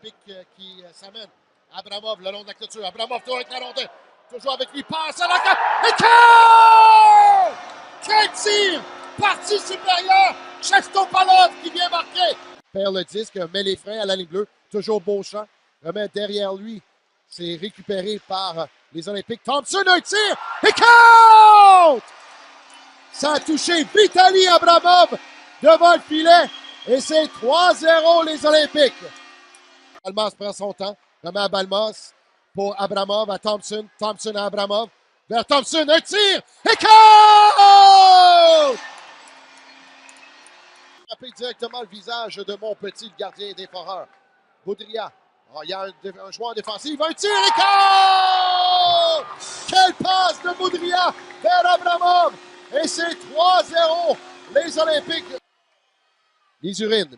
Pic qui s'amène. Abramov le long de la clôture. Abramov toujours avec la rondelle. Toujours avec lui. Passe à la carte. Et quel tir! Partie supérieure. Chestopalov qui vient marquer. Perd le disque. Met les freins à la ligne bleue. Toujours Beauchamp. Remet derrière lui. C'est récupéré par les Olympiques. Thompson, un tir. Et compte! Ça a touché Vitaly Abramov devant le filet. Et c'est 3-0 les Olympiques. Balmas prend son temps. Remet à Balmas pour Abramov à Thompson. Thompson à Abramov. Vers Thompson, un tir. Et compte! Frappé directement le visage de mon petit, le gardien des Foreurs. Baudrillard. Oh, il y a un joueur défensif. Un tir et compte! Quelle passe de Baudrillard vers Abramov. Et c'est 3-0 les Olympiques. Misurine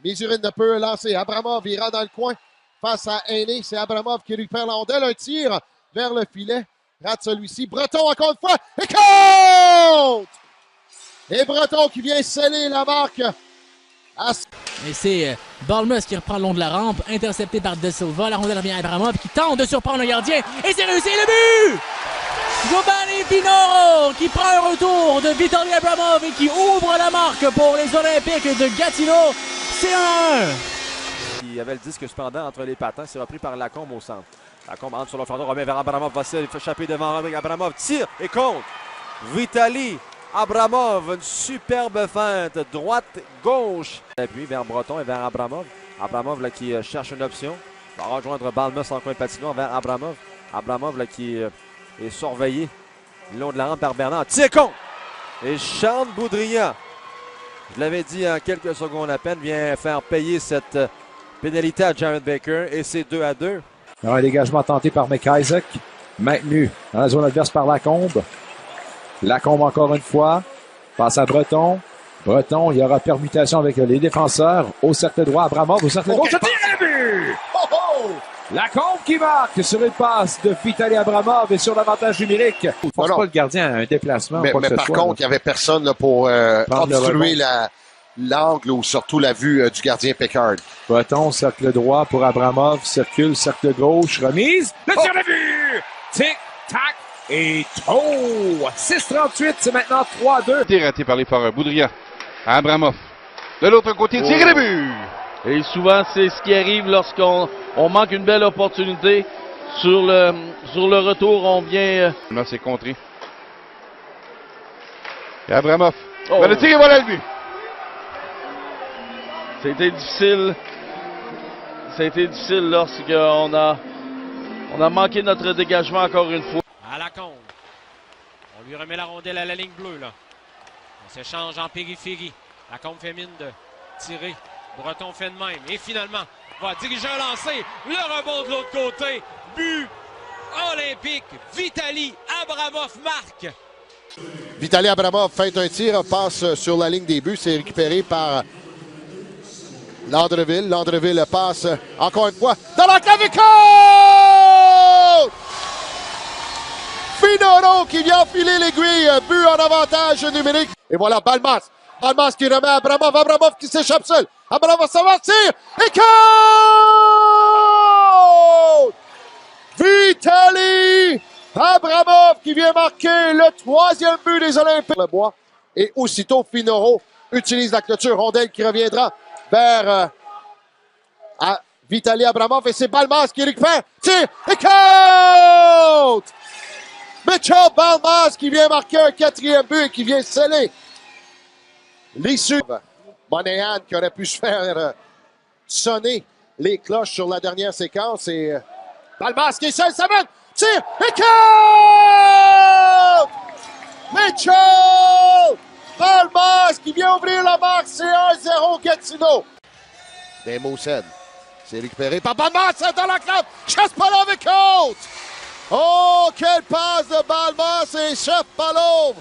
ne peut lancer. Abramov ira dans le coin face à Aîné. C'est Abramov qui récupère la rondelle. Un tir vers le filet. Rate celui-ci. Breton encore une fois. Et compte! Et Breton qui vient sceller la marque. Et c'est Balmas qui reprend le long de la rampe. Intercepté par De Silva. La rondelle revient à Abramov qui tente de surprendre le gardien. Et c'est réussi le but! Giovanni Pinoro qui prend un retour de Vitaly Abramov et qui ouvre la marque pour les Olympiques de Gatineau. C'est 1-1. Il y avait le disque cependant entre les patins. C'est repris par Lacombe au centre. Lacombe entre sur le flanc, remet vers Abramov. Vassile, il fait échapper devant Abramov. Tire et compte. Vitaly Abramov, une superbe feinte. Droite-gauche. Et puis vers Breton et vers Abramov. Abramov là, qui cherche une option. Va rejoindre Balmas en coin de patinoire vers Abramov. Abramov là, qui est surveillé le long de la rampe par Bernard. Tire compte! Et Charles Boudrillard, je l'avais dit en quelques secondes à peine, vient faire payer cette pénalité à Jared Baker. Et c'est 2-2. Un dégagement tenté par McIsaac. Maintenu dans la zone adverse par Lacombe. Lacombe encore une fois. Passe à Breton. Breton, il y aura permutation avec les défenseurs. Au cercle droit, Abramov. Au cercle gauche. Tire le but! Lacombe qui marque sur une passe de Vitaly Abramov et sur l'avantage numérique. Il ne force pas le gardien à un déplacement. Mais par contre, il n'y avait personne là, pour obstruer l'angle ou surtout la vue du gardien Pickard. Breton, cercle droit pour Abramov. Circule, cercle gauche. Remise. Le tir de but! Tic, tac et oh! 6-38, c'est maintenant 3-2. Tir raté par les Foreurs. Boudrillard à Abramov. De l'autre côté, tir de but! Et souvent, c'est ce qui arrive lorsqu'on manque une belle opportunité. Sur le retour, on vient... Là, c'est contré. Et Abramov. Ben, le tir et voilà le but. C'était difficile. Ça a été difficile lorsqu'on a manqué notre dégagement encore une fois. À Lacombe. On lui remet la rondelle à la ligne bleue, là. On s'échange en périphérie. Lacombe fait mine de tirer. Breton fait de même. Et finalement, va diriger un lancer. Le rebond de l'autre côté. But olympique. Vitaly Abramov marque. Vitaly Abramov fait un tir, passe sur la ligne des buts. C'est récupéré par Landreville. Landreville passe encore une fois dans la clavicule! Pinoro qui vient enfiler l'aiguille. But en avantage numérique. Et voilà Balmas. Balmas qui remet à Abramov. Abramov qui s'échappe seul. Abramov s'en va, tire et compte! Vitaly Abramov qui vient marquer le 3e but des Olympiques. Le bois. Et aussitôt, Pinoro utilise la clôture. Rondelle qui reviendra vers Vitaly Abramov. Et c'est Balmas qui récupère. Tire et compte! Mitchell Balmas qui vient marquer un 4e but et qui vient sceller l'issue. Monahan qui aurait pu se faire sonner les cloches sur la dernière séquence. Et Balmas qui est seul, ça mène, tire et compte! Mitchell Balmas qui vient ouvrir la marque, c'est 1-0 Gatineau. Desmosed, c'est récupéré par Balmas dans la clave, Chespalov et compte! Oh, quelle passe de Balmas et Chespalov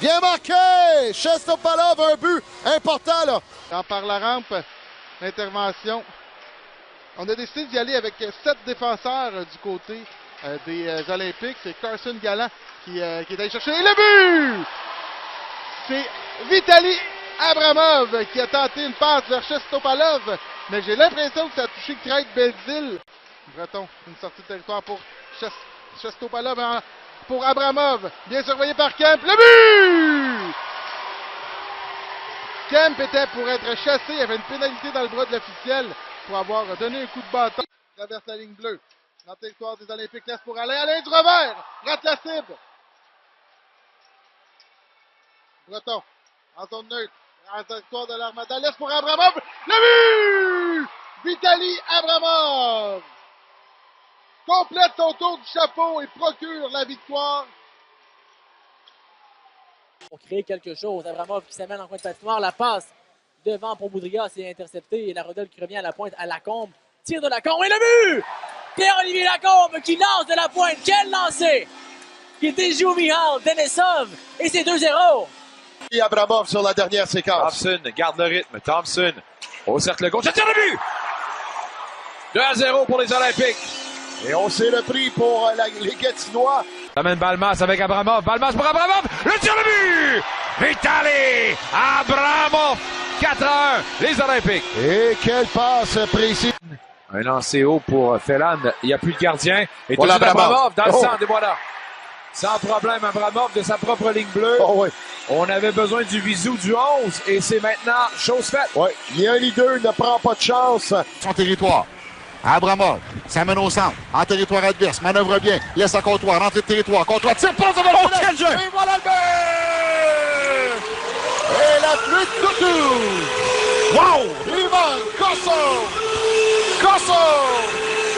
vient marquer! Chestopalov, un but important là. Par la rampe, l'intervention. On a décidé d'y aller avec 7 défenseurs du côté des Olympiques. C'est Carson Galland qui est allé chercher. Et le but! C'est Vitaly Abramov qui a tenté une passe vers Chestopalov mais j'ai l'impression que ça a touché Craig Belzile. Breton, une sortie de territoire pour Chestopalov, pour Abramov, bien surveillé par Kemp, le but! Kemp était pour être chassé, il y avait une pénalité dans le bras de l'officiel pour avoir donné un coup de bâton. Traverse la ligne bleue, dans le territoire des Olympiques, laisse pour Alain du revers, rate la cible. Breton, en zone neutre, en territoire de l'Armada, laisse pour Abramov, le but! Vitaly Abramov complète son tour du chapeau et procure la victoire. Pour créer quelque chose, Abramov qui s'amène en coin de patinoire, la passe devant pour Boudria, c'est intercepté et la rondelle qui revient à la pointe à Lacombe, tire de Lacombe et le but! Pierre-Olivier Lacombe qui lance de la pointe, quel lancer! Qui déjoue Mihal Denisov et c'est 2-0. Et Abramov sur la dernière séquence. Thompson garde le rythme. Thompson au cercle gauche, tire le but! 2-0 pour les Olympiques. Et on sait le prix pour les Gatinois. Amène Balmas avec Abramov. Balmas pour Abramov. Le tir de but! Vitaly Abramov. 4-1, les Olympiques. Et quelle passe précise. Un lancer haut pour Felland. Il n'y a plus de gardien. Et voilà Abramov dans le oh. centre. Et voilà. Sans problème, Abramov de sa propre ligne bleue. Oh oui. On avait besoin du bisou du 11 et c'est maintenant chose faite. Oui, il y a un leader, il ne prend pas de chance. Son territoire. Abramov s'amène au centre, en territoire adverse, manœuvre bien, laisse à comptoir, rentrée de territoire, comptoir, tire, passe devant le filet. Quel jeu! Et voilà le but! Et la flûte toutou! Wow! Ivan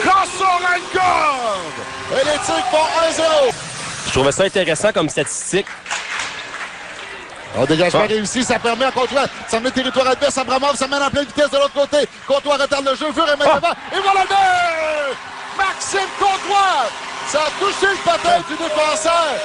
Kosorenkov! Et les Tigres font 1-0. Je trouvais ça intéressant comme statistique. On dégagement réussi, ça permet à Comptoir de s'amener territoire adverse. Abramov s'amène en pleine vitesse de l'autre côté. Comptoir retarde le jeu, veut remettre devant. Et voilà le but! Maxime Comptoir! Ça a touché le patin du défenseur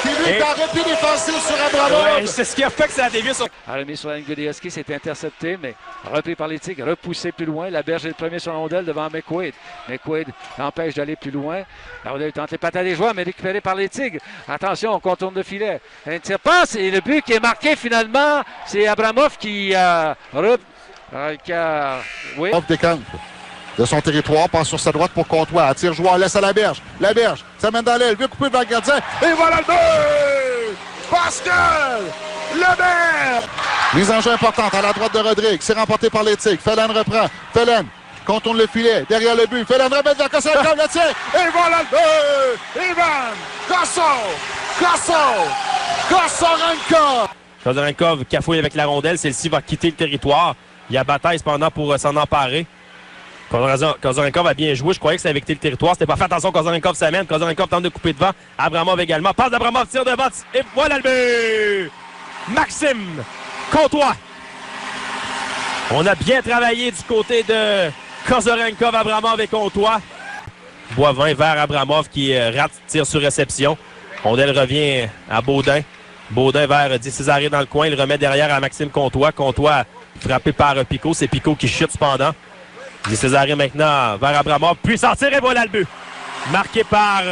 qui lui est en repli défensif sur Abramov. Ouais, c'est ce qui a fait que ça a dévié sur... Remis sur la ligne Godieski, c'est intercepté, mais repris par les Tigres, repoussé plus loin. La Berge est le premier sur la rondelle devant McQuaid. McQuaid l'empêche d'aller plus loin. La rondelle tente les pattes des joueurs, mais récupérée par les Tigres. Attention, on contourne le filet. Un tir passe et le but qui est marqué finalement, c'est Abramov qui oui. Décampe de son territoire, passe sur sa droite pour Comptoir. Tire joueur, laisse à la Berge. La Berge s'amène dans l'aile, veut couper devant le gardien. Et voilà le but! Pascal Lebert! Mise en jeu importante à la droite de Rodrigue. C'est remporté par les Tigres. Felland reprend. Felland contourne le filet. Derrière le but. Felland remet vers Kosorenkov. Le tient. Et voilà le but! Ivan Kosorenkov! Kosorenkov cafouille avec la rondelle. Celle-ci va quitter le territoire. Il y a bataille cependant pour s'en emparer. Kosorenkov a bien joué. Je croyais que ça avait quitté le territoire. C'était pas fait. Attention, Kosorenkov s'amène. Kosorenkov tente de couper devant. Abramov également. Passe d'Abramov, tire devant. Et voilà le but! Maxime Comptoir. On a bien travaillé du côté de Kosorenkov, Abramov et Comptoir. Boivin vers Abramov qui rate tir sur réception. Rondelle revient à Baudin. Baudin vers Di Cesare dans le coin. Il remet derrière à Maxime Comptoir. Comptoir frappé par Pico. C'est Pico qui chute cependant. Di Cesare maintenant vers Abramov. Puis sortir et voilà le but. Marqué par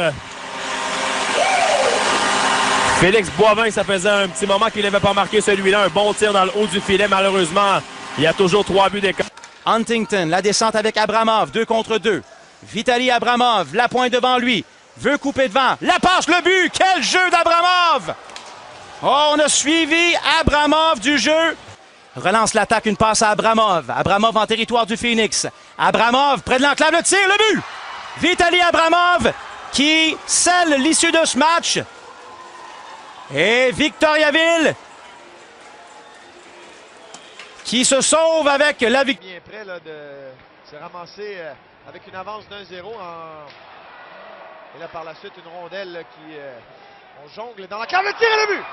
Félix Boivin. Ça faisait un petit moment qu'il n'avait pas marqué celui-là. Un bon tir dans le haut du filet. Malheureusement, il y a toujours 3 buts d'écart. Huntington, la descente avec Abramov, 2 contre 2. Vitaly Abramov, la pointe devant lui. Veut couper devant. La passe, le but. Quel jeu d'Abramov! Oh, on a suivi Abramov du jeu. Relance l'attaque, une passe à Abramov. Abramov en territoire du Phoenix. Abramov près de l'enclave, le tir, le but! Vitaly Abramov qui scelle l'issue de ce match. Et Victoriaville qui se sauve avec la victoire. Bien prêt là, de se ramasser avec une avance d'1-0. Et là par la suite une rondelle là, qui on jongle dans la cave, le tir et le but!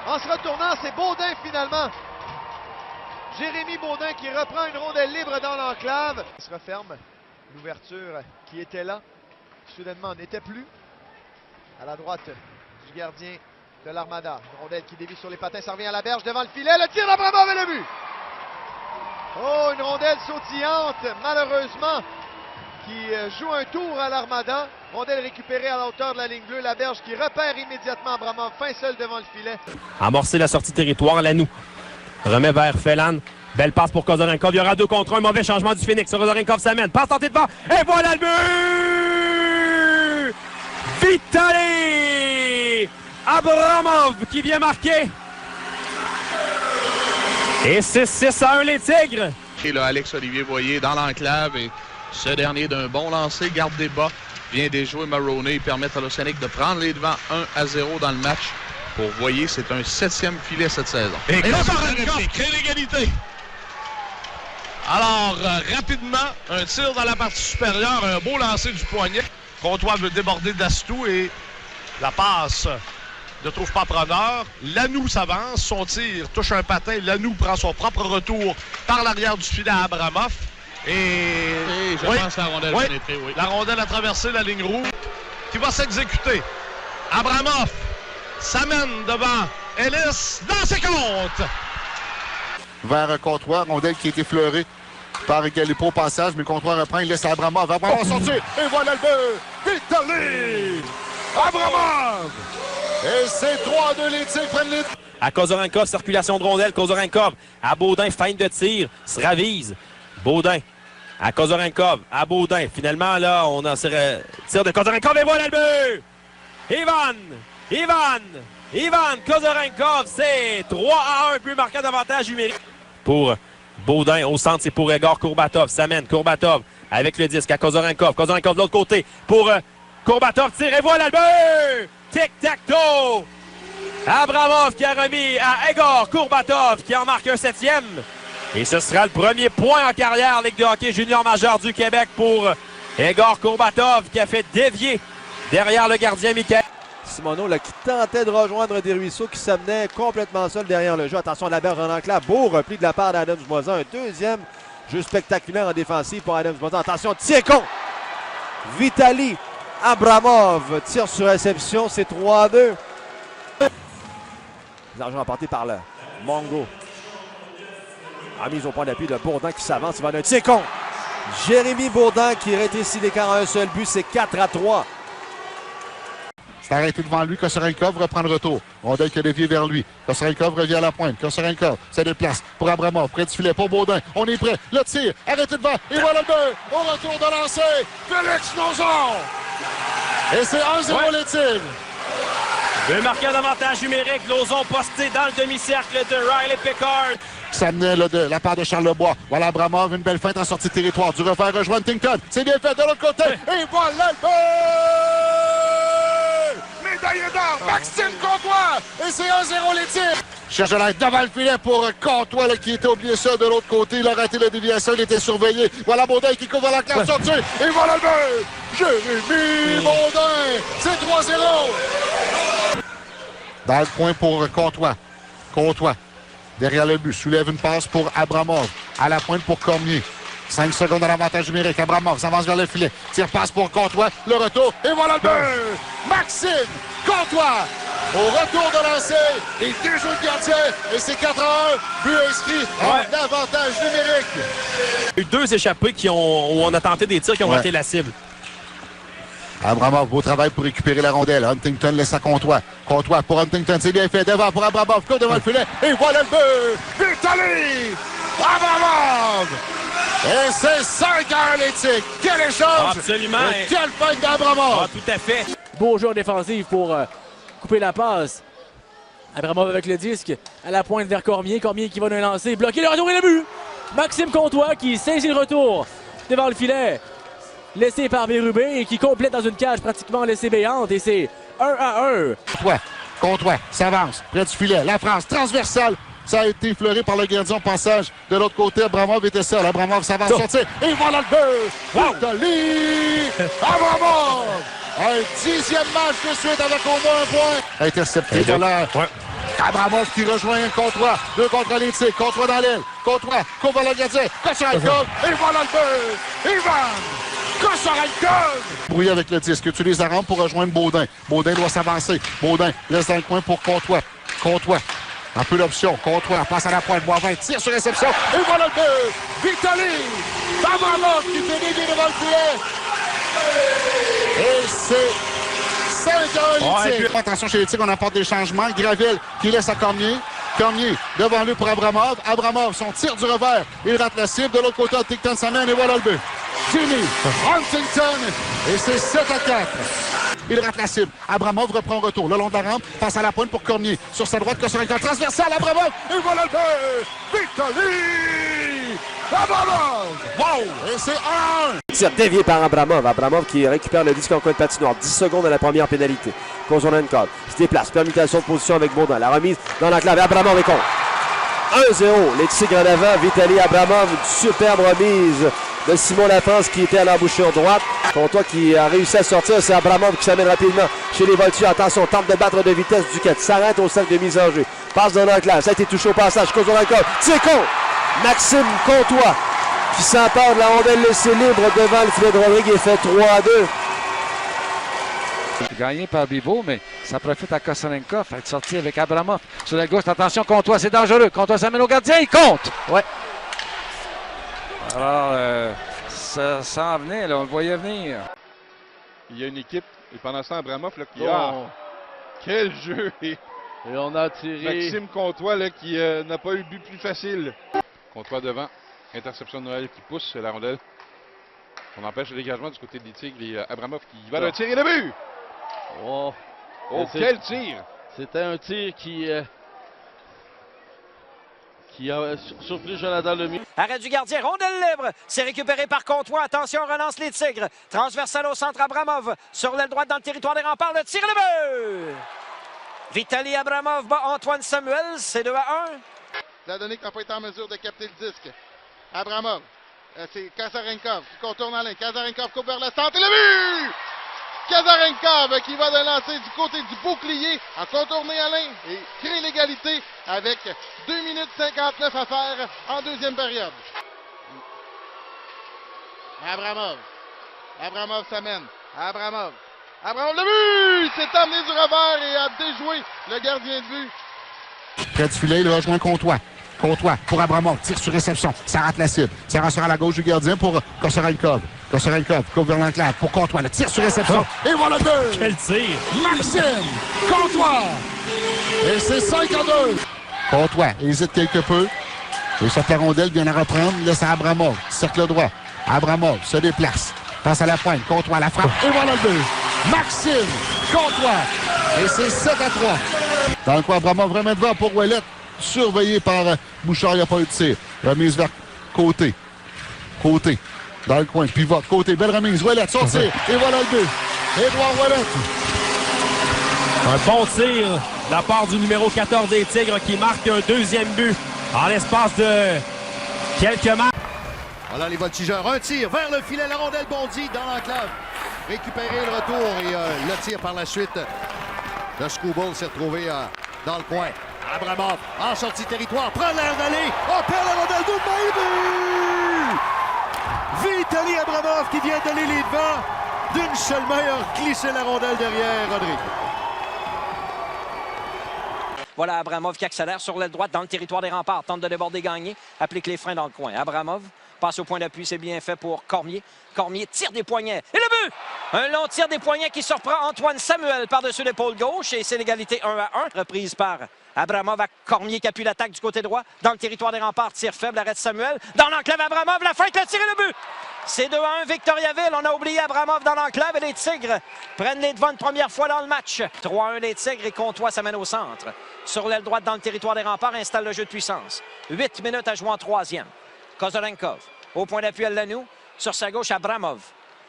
En se retournant, c'est Baudin finalement. Jérémy Baudin qui reprend une rondelle libre dans l'enclave. Il se referme. L'ouverture qui était là, soudainement n'était plus. À la droite du gardien de l'Armada. Une rondelle qui dévie sur les patins, ça revient à la Berge devant le filet. Le tir d'Abramov et le but! Oh, une rondelle sautillante, malheureusement, qui joue un tour à l'Armada. Rondelle récupérée à la hauteur de la ligne bleue. La Berge qui repère immédiatement Abramov, fin seul devant le filet. Amorcer la sortie territoire, Lanou. Remet vers Felland. Belle passe pour Kozarenkov. Il y aura 2 contre 1. Mauvais changement du Phoenix. Kozarenkov s'amène. Passe tentée devant. Et voilà le but! Vitaly Abramov qui vient marquer. Et c'est 6-1 les Tigres. Et là, Alex-Olivier Boyer dans l'enclave. Et ce dernier d'un bon lancer, garde des bas, vient déjouer Maroney et permettre à l'Océanique de prendre les devants 1-0 dans le match. Pour Boyer, c'est un 7e filet cette saison. Et là, crée l'égalité. Alors, rapidement, un tir dans la partie supérieure, un beau lancer du poignet. Comtois veut déborder d'Astou et la passe ne trouve pas preneur. Lanoux s'avance, son tir touche un patin. Lanoux prend son propre retour par l'arrière du filet à Abramov. Et je pense que la rondelle a pénétré, oui. La rondelle a traversé la ligne rouge qui va s'exécuter. Abramov s'amène devant Ellis dans ses comptes. Vers Comtois, rondelle qui a été fleurée par Galipo au passage, mais Comtois reprend, il laisse Abramov. Abramov sortir, et voilà le but! Vitaly Abramov! Et c'est 3-2, les Tigres prennent les... À Kozarenkov, circulation de rondelle. Kozarenkov à Baudin, feinte de tir, se ravise. Baudin à Kozarenkov, à Baudin. Finalement, là, on a tir de Kozarenkov et voilà le but! Ivan Kozarenkov, c'est 3-1, but marqué d'avantage numérique. Pour Baudin, au centre, c'est pour Egor Kourbatov. S'amène Kourbatov avec le disque à Kozarenkov. Kozarenkov de l'autre côté pour Kourbatov, tire et voilà le but! Tic-tac-toe! Abramov qui a remis à Egor Kourbatov qui en marque un 7e. Et ce sera le premier point en carrière Ligue de hockey junior majeur du Québec pour Egor Kourbatov qui a fait dévier derrière le gardien Michael. Simoneau là, qui tentait de rejoindre Desruisseaux qui s'amenait complètement seul derrière le jeu. Attention à la berge en enclave. Beau repli de la part d'Adams Moisan. Un deuxième jeu spectaculaire en défensive pour Adams Moisan. Attention, tir contre Vitaly Abramov. Tire sur réception, c'est 3-2. L'argent emporté par le Mongo. Mise au point d'appui de Bourdin qui s'avance. Il va d'un tir contre Jérémy Bourdin qui rétrécit l'écart à un seul but. C'est 4-3. C'est arrêté devant lui. Kozarenkov reprend le retour. Rondelle qui a dévié vers lui. Kozarenkov revient à la pointe. Kozarenkov se déplace pour Abramov. Près du filet pour Baudin. On est prêt. Le tir. Arrêté devant. Et voilà le but. Au retour de lancer. Félix Lauzon. Et c'est 1-0 les Tigres. But marqué d'avantage numérique. Lauzon posté dans le demi-cercle de Riley Pickard. Ça venait là, de la part de Charles Lebois. Voilà Abramov, une belle feinte en sortie de territoire. Du revers rejoint Huntington. C'est bien fait de l'autre côté. Et voilà le but! Médaillé d'or, Maxime Comtois! Et c'est 1-0 les Tigres. Cherche l'aide devant le filet pour Comtois là, qui était oublié ça de l'autre côté. Il a raté la déviation, il était surveillé. Voilà Baudin qui couvre la classe sortie. Et voilà le but! Jérémy Baudin! C'est 3-0! Dans le coin pour Comtois. Comtois. Derrière le but, soulève une passe pour Abramov. À la pointe pour Cormier. 5 secondes à l'avantage numérique. Abramov s'avance vers le filet. Tire passe pour Comtois. Le retour. Et voilà le but! Maxime Comtois! Au retour de lancer. Il déjoue le gardien. Et c'est 4-1. But inscrit en avantage numérique. Il y a eu 2 échappés où on a tenté des tirs qui ont raté la cible. Abramov, beau travail pour récupérer la rondelle. Huntington laisse à Comtois. Comtois pour Huntington, c'est bien fait. Devant pour Abramov, court devant le filet. Et voilà le but! Vitaly Abramov! Et c'est 5-1 les Tigres. Quel échange! Absolument! Et quelle feinte d'Abramov! Tout à fait. Beau jeu en défensive pour couper la passe. Abramov avec le disque à la pointe vers Cormier. Cormier qui va d'un lancer. Bloqué le retour et le but! Maxime Comtois qui saisit le retour devant le filet. Laissé par Bérubé et qui complète dans une cage pratiquement laissée béante. Et c'est 1-1. Comtois s'avance près du filet. La France transversale. Ça a été effleuré par le gardien au passage. De l'autre côté, Abramov était seul. Abramov s'avance sortir. Et voilà le but! Vitaly Abramov! Un 10e match de suite avec au moins un point. Intercepté de l'air. Abramov qui rejoint Comtois. 2 contre les Tigres. Comtois dans l'aile. Comtois couvre le gardien. Kozarenkov. Et voilà le but! Ivan Kozarenkov! Brouillé avec le disque. Utilise la rampe pour rejoindre Baudin. Baudin doit s'avancer. Baudin laisse dans le coin pour Comtois. Comtois. Un peu d'option. Comtois passe à la pointe. Boivin tire sur réception. Et voilà le but! Vitaly Abramov qui fait dévier devant le filet. Et c'est 5-1 les Tigres. Attention chez les Tigres, on apporte des changements. Gravelle qui laisse à Cormier. Cormier devant lui pour Abramov. Abramov, son tir du revers. Il rate la cible. De l'autre côté, Huntington s'amène et voilà le but. Jimmy Huntington et c'est 7-4. Il rate la cible. Abramov reprend retour le long de la rampe. Passe à la pointe pour Cormier. Sur sa droite, Kosarenko transversal. Abramov et voilà le but. Vitali Abramov. Wow! Et c'est 1-1. Tir dévié par Abramov. Abramov qui récupère le disque en coin de patinoire. 10 secondes à la première pénalité. Kosarenko se déplace. Permutation de position avec Baudin. La remise dans l'enclave. Abramov est contre. 1-0. Les Tigres en avant. Vitali Abramov. Une superbe remise de Simon Lafrance qui était à l'embouchure droite. Comtois qui a réussi à sortir. C'est Abramov qui s'amène rapidement chez les Voltigeurs. Attention, tente de battre de vitesse Duquette. S'arrête au cercle de mise en jeu. Passe dans l'enclave. Ça a été touché au passage. Kosarenko. Tir contre. Maxime Comtois qui s'empare de la rondelle laissée libre devant le filet de Rodrigue et fait 3-2. Gagné par Bibeau, mais ça profite à Kosarenko. Fait sortir avec Abramov sur la gauche. Attention, Comtois, c'est dangereux. Comtois s'amène au gardien. Il compte. Ouais. Alors, ça s'en venait, là, on le voyait venir. Il y a une équipe, et pendant ce temps, Abramov, là, qui a... Quel jeu! Et on a tiré... Maxime Comtois, là, qui n'a pas eu le but plus facile. Comtois devant, interception de Noël qui pousse la rondelle. On empêche le dégagement du côté des Tigres et Abramov qui va le tirer le but! Oh, quel tir! C'était un tir qui a surpris Jonathan Lemieux. Arrêt du gardien, rondelle libre. C'est récupéré par Comtois. Attention, relance les Tigres. Transversal au centre, Abramov. Sur l'aile droite dans le territoire des remparts, le tir le but! Vitali Abramov bat Antoine Samuel. C'est 2-1. Dadonnik n'a pas été en mesure de capter le disque. Abramov. C'est Kosarenkov qui contourne en ligne. Kosarenkov coupe vers le centre et le but! Kosarenkov qui va de lancer du côté du bouclier a contourné en ligne et crée l'égalité avec 2 minutes 59 à faire en deuxième période. Abramov. Abramov s'amène. Abramov. Abramov, le but! C'est amené du revers et a déjoué le gardien de but. Près du filet, il rejoint Comtois. Comtois pour Abramov, tire sur réception, ça rate la cible. Ça ressort à la gauche du gardien pour Kosarenkov. Kosarenkov coupe vers l'enclave pour Comtois, le tir sur réception. Et voilà le but! Quel tir! Maxime Comtois! Et c'est 5-2. Comtois hésite quelque peu. Et sa rondelle vient la reprendre, il laisse à Abramov. Cercle droit. Abramov se déplace. Passe à la pointe. Comtois la frappe. Et voilà le but! Maxime Comtois! Et c'est 7-3. Dans le coin, Abramov vraiment devant pour Ouellet. Surveillé par Bouchard, il n'y a pas eu de tir. Remise vers côté. Côté. Dans le coin. Pivot. Côté. Belle remise. Ouellet sortir. Et voilà le but. Édouard Ouellet. Un bon tir de la part du numéro 14 des Tigres qui marque un deuxième but en l'espace de quelques matchs. Voilà les Voltigeurs. Un tir vers le filet. La rondelle bondit dans l'enclave. Récupérer le retour et le tir par la suite. Le Screwball s'est retrouvé dans le coin. Abramov en sortie territoire, prend l'air d'aller, perd la rondelle de but! Vitali Abramov qui vient donner les devants d'une seule main a glissé la rondelle derrière Rodrigue. Voilà Abramov qui accélère sur l'aile droite dans le territoire des remparts, tente de déborder Gagné, applique les freins dans le coin. Abramov passe au point d'appui, c'est bien fait pour Cormier. Cormier tire des poignets et le but! Un long tir des poignets qui surprend Antoine Samuel par-dessus l'épaule gauche et c'est l'égalité 1-1. Reprise par Abramov à Cormier qui appuie l'attaque du côté droit. Dans le territoire des remparts, tir faible, arrête Samuel. Dans l'enclave, Abramov, la feinte, le tir et le but! C'est 2-1, Victoriaville. On a oublié Abramov dans l'enclave et les Tigres prennent les devants une première fois dans le match. 3-1 les Tigres et Comtois s'amène au centre. Sur l'aile droite dans le territoire des remparts, installe le jeu de puissance. 8 minutes à jouer en troisième. Kosarenkov au point d'appui à Lanou. Sur sa gauche, Abramov.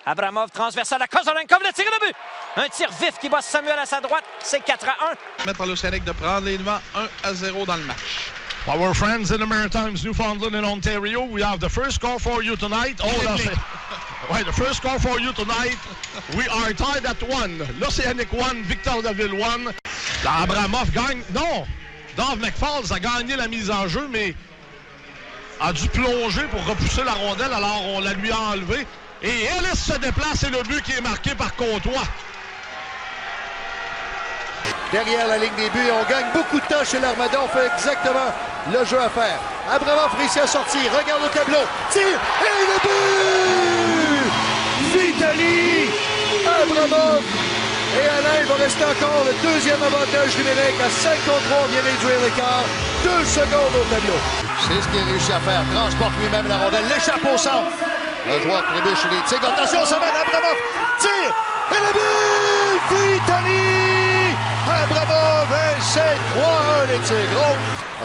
Abramov transversal à Kosarenkov, le tir et le but! Un tir vif qui bosse Samuel à sa droite, c'est 4-1. Mettre l'Océanique de prendre les devants 1-0 dans le match. Our friends in the Maritimes, Newfoundland and Ontario, we have the first score for you tonight. Ouais, the first score for you tonight. We are tied at 1. L'Océanique 1, Victoriaville 1. Abramov gagne. Non! Dave McFalls a gagné la mise en jeu, mais a dû plonger pour repousser la rondelle, alors on la lui a enlevée. Et Ellis se déplace et le but qui est marqué par Comtois. Derrière la ligne des buts, on gagne beaucoup de temps chez l'Armada. On fait exactement le jeu à faire. Abramov réussit à sortir. Regarde le tableau. Tire et le but! Vitali Abramov. Et Alain va rester encore le deuxième avantage numérique à 5 contre 3. On vient réduire l'écart. 2 secondes au tableau. C'est ce qu'il réussit à faire. Transporte lui-même la rondelle, l'échappe au centre. Le joueur trébuche les Tigres. Attention, ça mène Abramov. Tire! Et le but! Vitali! Abramov essaie 3-1 les Tigres.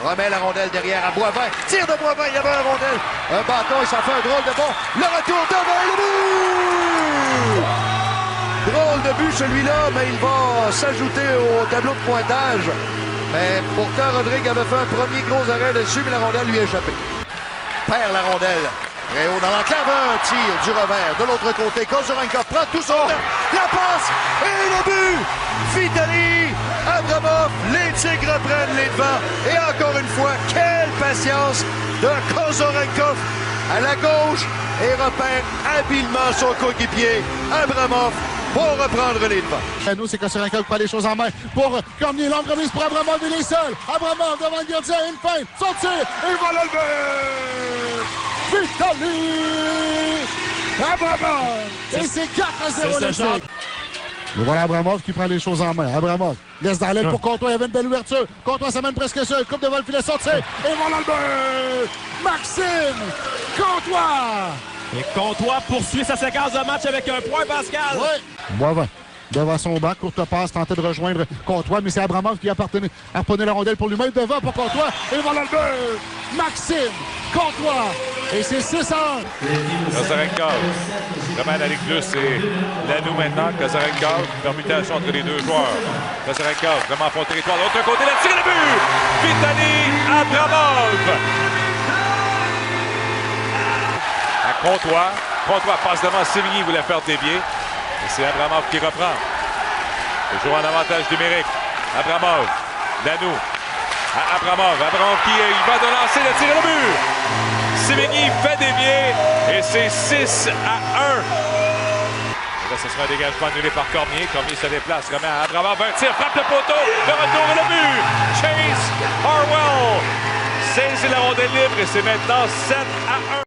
Remet la rondelle derrière à Boivin. Tire de Boivin, il y avait un rondelle. Un bâton, il s'en fait un drôle de bon. Le retour devant le but! Drôle de but celui-là, mais il va s'ajouter au tableau de pointage. Mais pourtant, Rodrigue avait fait un premier gros arrêt dessus, mais la rondelle lui a échappé. Perd la rondelle. Très haut dans l'enclave, un tir du revers. De l'autre côté, Kozurenkov prend tout son temps. La passe et le but! Vitali Abramov, les Tigres reprennent les devants. Et encore une fois, quelle patience de Kozurenkov à la gauche et repère habilement son coéquipier Abramov pour reprendre les devants. Nous, c'est Kozurenkov qui prend les choses en main pour Cormier. Longue remise pour Abramov, il est seul. Abramov devant le gardien, une feinte, son tir, et voilà le but! Vitali Abramov! Et c'est 4-0 les Tigres. Et voilà Abramov qui prend les choses en main. Abramov laisse dans l'aile pour Comtois. Il y avait une belle ouverture. Comtois s'amène presque seul. Coupe devant le filet, sorti. Et voilà le but! Maxime Comtois! Et Comtois poursuit sa séquence de match avec un point, Pascal. Oui. Boivin devant son banc, courte passe, tentait de rejoindre Comtois, mais c'est Abramov qui a harponné la rondelle pour lui-même devant pour Comtois. Et voilà le but! Maxime Comtois! Et c'est 6-1. Kozurenkov remet la ligue plus, c'est Lanoux maintenant. Kozurenkov, permutation entre les deux joueurs. Kozurenkov vraiment pour le territoire. De l'autre côté, la tire, le but! Vitali Abramov! À Comtois. Comtois passe devant Sévigny, voulait faire dévier. Et c'est Abramov qui reprend. Toujours en avantage numérique. Abramov, Lanoux. Abramov qui il va de lancer le tir et le but. Sévigny fait dévier et c'est 6-1. Et là, ce sera un dégagement annulé par Cormier. Cormier se déplace, remet à Abramov, un tir, frappe le poteau, le retour et le but. Chase Harwell saisit la rondelle libre et c'est maintenant 7-1.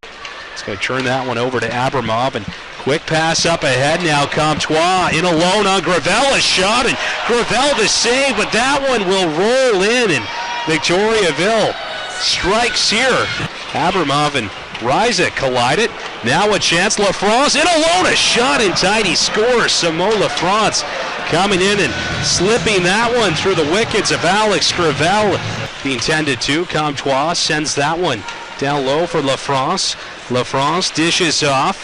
It's going to turn that one over to Abramov and quick pass up ahead now. Comtois in alone on Gravel, a shot, and Gravel the save, but that one will roll in, and Victoriaville strikes here. Abramov and Ryzik collided. Now a chance. LaFrance in alone, a shot in tight. He scores. Simon LaFrance coming in and slipping that one through the wickets of Alex Gravel. Being tended to. Comtois sends that one down low for LaFrance. LaFrance dishes off.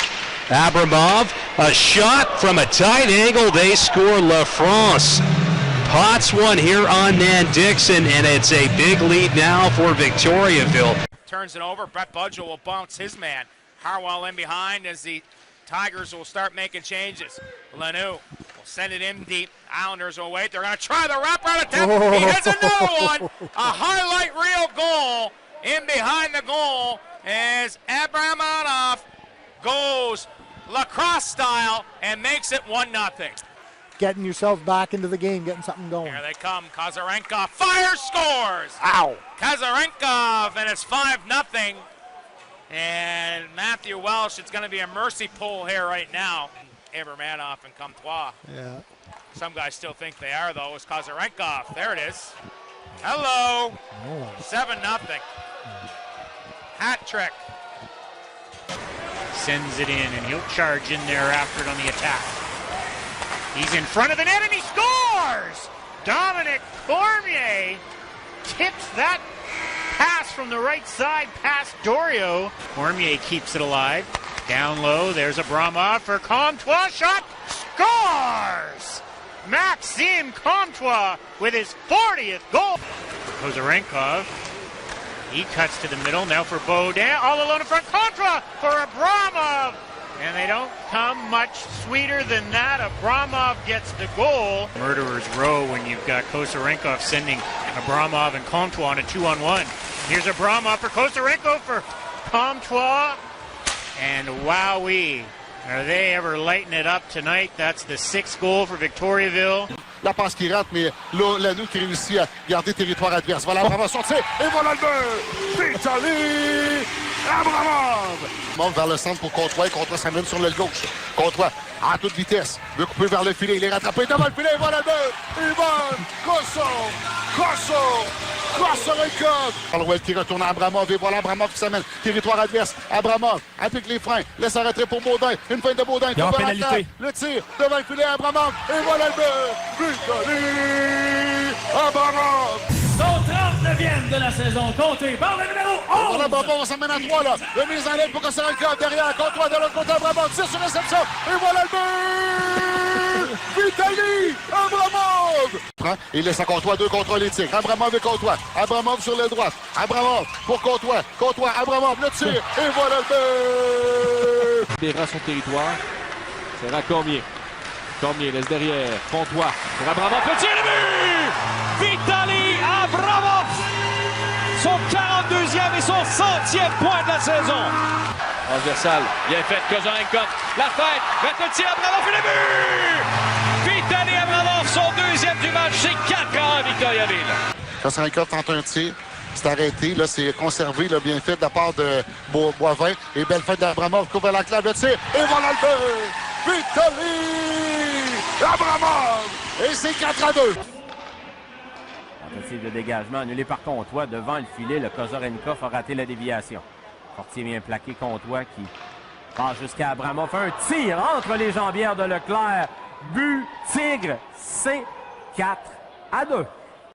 Abramov, a shot from a tight angle. They score. LaFrance pots one here on Nan Dixon, and it's a big lead now for Victoriaville. Turns it over. Brett Budgell will bounce his man. Harwell in behind as the Tigers will start making changes. Lanoux will send it in deep. Islanders will wait. They're going to try the wraparound attack. He hits another one. A highlight reel goal in behind the goal as Abramov goes lacrosse style and makes it 1-0. Getting yourself back into the game, getting something going. Here they come. Kozurenkov fires, scores. Ow. Kozurenkov, and it's 5-0. And Matthew Welsh, it's going to be a mercy pull here right now. Abramov and Comtois. Yeah. Some guys still think they are, though. It's Kozurenkov. There it is. Hello. 7-0. Hat trick. Sends it in, and he'll charge in there after it on the attack. He's in front of the net, and he scores! Dominic Cormier tips that pass from the right side past Dorio. Cormier keeps it alive. Down low, there's Abramov for Comtois. Shot! Scores! Maxime Comtois with his 40th goal. Kozurenkov. He cuts to the middle, now for Baudin, all alone in front, Comtois for Abramov! And they don't come much sweeter than that. Abramov gets the goal. Murderer's row when you've got Kozurenkov sending Abramov and Comtois on a 2-on-1. Here's Abramov for Kozurenkov for Comtois. And wowee, are they ever lighting it up tonight? That's the 6th goal for Victoriaville. La passe qui rentre, mais Lanoux qui réussit à garder territoire adverse. Voilà, Abramov sortir, et voilà le but! Vitali Abramov! Monte vers le centre pour Comtois, Comtois s'amène sur l'aile gauche. Comtois, à toute vitesse, veut couper vers le filet, il est rattrapé devant le filet, et voilà le but! Ivan Kosso! Kosarenkov! Orwell qui retourne à Abramov et voilà Abramov qui s'amène. Territoire adverse. Abramov applique les freins. Laisse arrêter pour Baudin. Une feinte de Baudin. Il y a pénalité. Le tir devant le filet Abramov. Et voilà le but! Vitali Abramov! Son 39e de la saison, compté par le numéro 11. Voilà Abramov, on s'amène à 3 là. Le mise en ligne pour Kosarenkov derrière. Contre toi de l'autre côté Abramov. Tire sur réception. Et voilà le but! Vitali Abramov! Il laisse à Courtois 2 contre les Tigres. Abramov et Courtois. Abramov sur le droit. Abramov pour Courtois. Courtois, Abramov, le tir. Et voilà le but! Défend son territoire. C'est à Cormier. Cormier laisse derrière. Courtois pour Abramov. Le tir, le but! Vitali Abramov! Son 42e et son 100e point de la saison. Transversal, bien fait, Kozarenkov. La fête, met le tir, Abramov et le but! Vitali Abramov, son 2e du match, c'est 4-1 Victoriaville. Kozarenkov tente un tir. C'est arrêté, là, c'est conservé, là, bien fait de la part de Boivin. Et belle fête d'Abramov, couvre la clave, le tir. Et voilà le but! Vitali Abramov! Et c'est 4-2. Tentative de dégagement annulé par Comtois devant le filet. Le Kozarenkov a raté la déviation. Portier vient plaquer Comtois qui passe jusqu'à Abramov. Un tir entre les jambières de Leclerc. But Tigre, c'est 4-2.